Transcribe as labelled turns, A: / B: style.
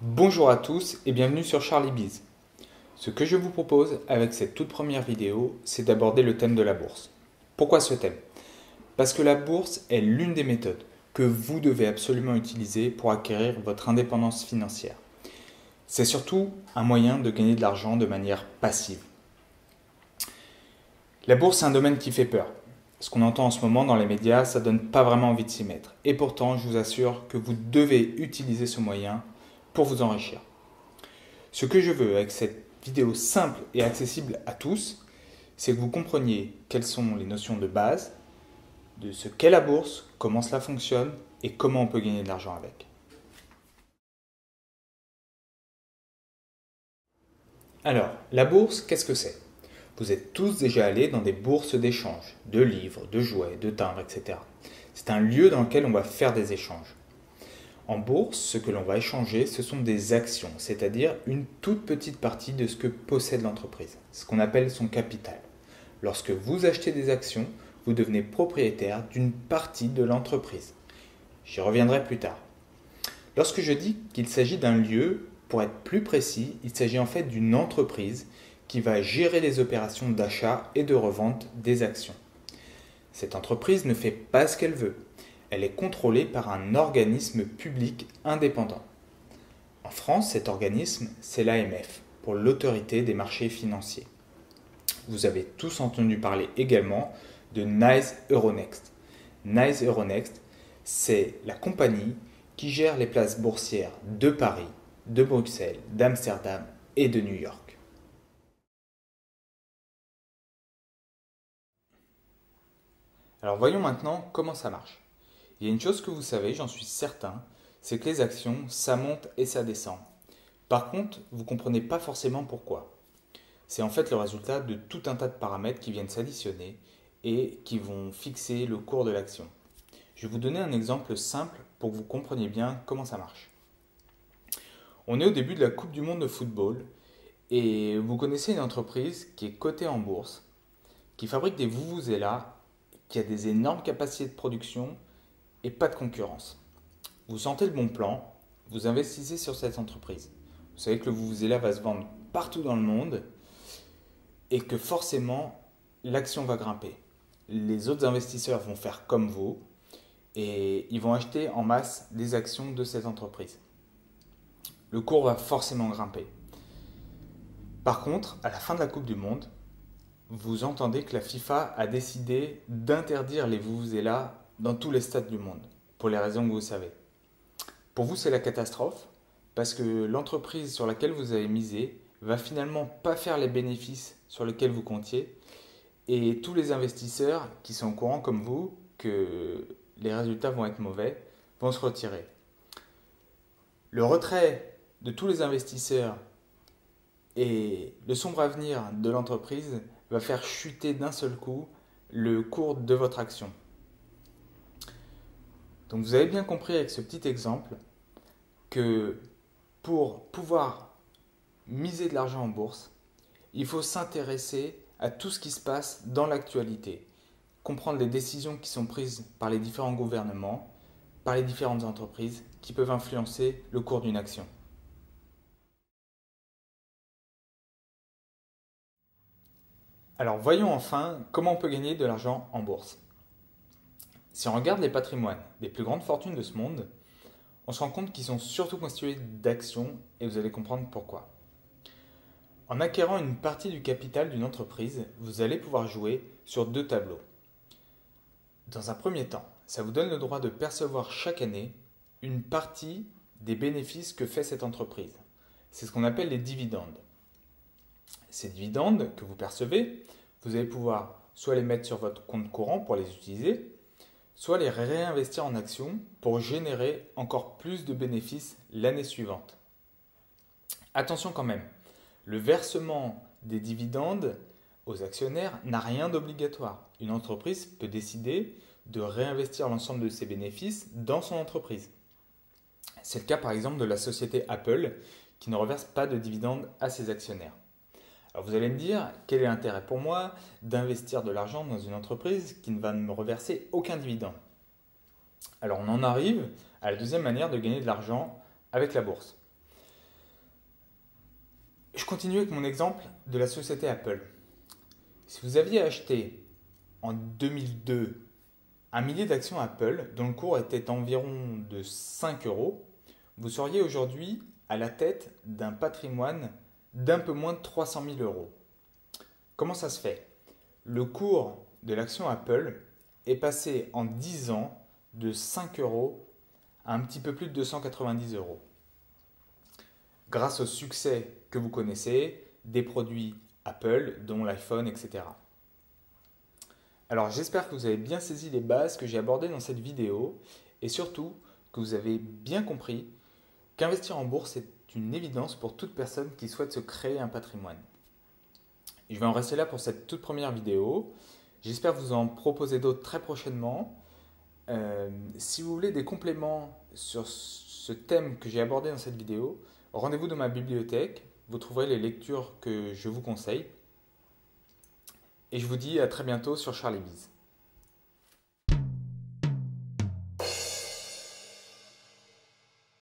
A: Bonjour à tous et bienvenue sur Charlie Biz. Ce que je vous propose avec cette toute première vidéo, c'est d'aborder le thème de la bourse. Pourquoi ce thème? Parce que la bourse est l'une des méthodes que vous devez absolument utiliser pour acquérir votre indépendance financière. C'est surtout un moyen de gagner de l'argent de manière passive. La bourse est un domaine qui fait peur. Ce qu'on entend en ce moment dans les médias, ça donne pas vraiment envie de s'y mettre. Et pourtant, je vous assure que vous devez utiliser ce moyen pour vous enrichir. Ce que je veux avec cette vidéo simple et accessible à tous, c'est que vous compreniez quelles sont les notions de base, de ce qu'est la bourse, comment cela fonctionne et comment on peut gagner de l'argent avec. Alors, la bourse, qu'est-ce que c'est? Vous êtes tous déjà allés dans des bourses d'échange, de livres, de jouets, de timbres, etc. C'est un lieu dans lequel on va faire des échanges. En bourse, ce que l'on va échanger, ce sont des actions, c'est-à-dire une toute petite partie de ce que possède l'entreprise, ce qu'on appelle son capital. Lorsque vous achetez des actions, vous devenez propriétaire d'une partie de l'entreprise. J'y reviendrai plus tard. Lorsque je dis qu'il s'agit d'un lieu, pour être plus précis, il s'agit en fait d'une entreprise qui va gérer les opérations d'achat et de revente des actions. Cette entreprise ne fait pas ce qu'elle veut. Elle est contrôlée par un organisme public indépendant. En France, cet organisme, c'est l'AMF, pour l'autorité des marchés financiers. Vous avez tous entendu parler également de NYSE Euronext. NYSE Euronext, c'est la compagnie qui gère les places boursières de Paris, de Bruxelles, d'Amsterdam et de New York. Alors voyons maintenant comment ça marche. Il y a une chose que vous savez, j'en suis certain, c'est que les actions, ça monte et ça descend. Par contre, vous ne comprenez pas forcément pourquoi. C'est en fait le résultat de tout un tas de paramètres qui viennent s'additionner et qui vont fixer le cours de l'action. Je vais vous donner un exemple simple pour que vous compreniez bien comment ça marche. On est au début de la Coupe du Monde de football et vous connaissez une entreprise qui est cotée en bourse, qui fabrique des vuvuzelas, qui a des énormes capacités de production et pas de concurrence. Vous sentez le bon plan, vous investissez sur cette entreprise. Vous savez que le vuvuzela va se vendre partout dans le monde et que forcément l'action va grimper. Les autres investisseurs vont faire comme vous et ils vont acheter en masse des actions de cette entreprise. Le cours va forcément grimper. Par contre, à la fin de la Coupe du Monde, vous entendez que la FIFA a décidé d'interdire les vuvuzelas dans tous les stades du monde, pour les raisons que vous savez. Pour vous, c'est la catastrophe, parce que l'entreprise sur laquelle vous avez misé va finalement pas faire les bénéfices sur lesquels vous comptiez, et tous les investisseurs qui sont au courant comme vous que les résultats vont être mauvais vont se retirer. Le retrait de tous les investisseurs et le sombre avenir de l'entreprise va faire chuter d'un seul coup le cours de votre action. Donc vous avez bien compris avec ce petit exemple que pour pouvoir miser de l'argent en bourse, il faut s'intéresser à tout ce qui se passe dans l'actualité, comprendre les décisions qui sont prises par les différents gouvernements, par les différentes entreprises qui peuvent influencer le cours d'une action. Alors voyons enfin comment on peut gagner de l'argent en bourse. Si on regarde les patrimoines des plus grandes fortunes de ce monde, on se rend compte qu'ils sont surtout constitués d'actions et vous allez comprendre pourquoi. En acquérant une partie du capital d'une entreprise, vous allez pouvoir jouer sur deux tableaux. Dans un premier temps, ça vous donne le droit de percevoir chaque année une partie des bénéfices que fait cette entreprise. C'est ce qu'on appelle les dividendes. Ces dividendes que vous percevez, vous allez pouvoir soit les mettre sur votre compte courant pour les utiliser, soit les réinvestir en actions pour générer encore plus de bénéfices l'année suivante. Attention quand même, le versement des dividendes aux actionnaires n'a rien d'obligatoire. Une entreprise peut décider de réinvestir l'ensemble de ses bénéfices dans son entreprise. C'est le cas par exemple de la société Apple qui ne reverse pas de dividendes à ses actionnaires. Alors vous allez me dire, quel est l'intérêt pour moi d'investir de l'argent dans une entreprise qui ne va me reverser aucun dividende? Alors on en arrive à la deuxième manière de gagner de l'argent avec la bourse. Je continue avec mon exemple de la société Apple. Si vous aviez acheté en 2002 un millier d'actions Apple dont le cours était environ de 5 euros, vous seriez aujourd'hui à la tête d'un patrimoine d'un peu moins de 300 000 euros. Comment ça se fait? Le cours de l'action Apple est passé en 10 ans de 5 euros à un petit peu plus de 290 euros. Grâce au succès que vous connaissez des produits Apple, dont l'iPhone, etc. Alors j'espère que vous avez bien saisi les bases que j'ai abordées dans cette vidéo et surtout que vous avez bien compris qu'investir en bourse est une évidence pour toute personne qui souhaite se créer un patrimoine. Je vais en rester là pour cette toute première vidéo. J'espère vous en proposer d'autres très prochainement. Si vous voulez des compléments sur ce thème que j'ai abordé dans cette vidéo, rendez-vous dans ma bibliothèque. Vous trouverez les lectures que je vous conseille. Et je vous dis à très bientôt sur Charlie Biz.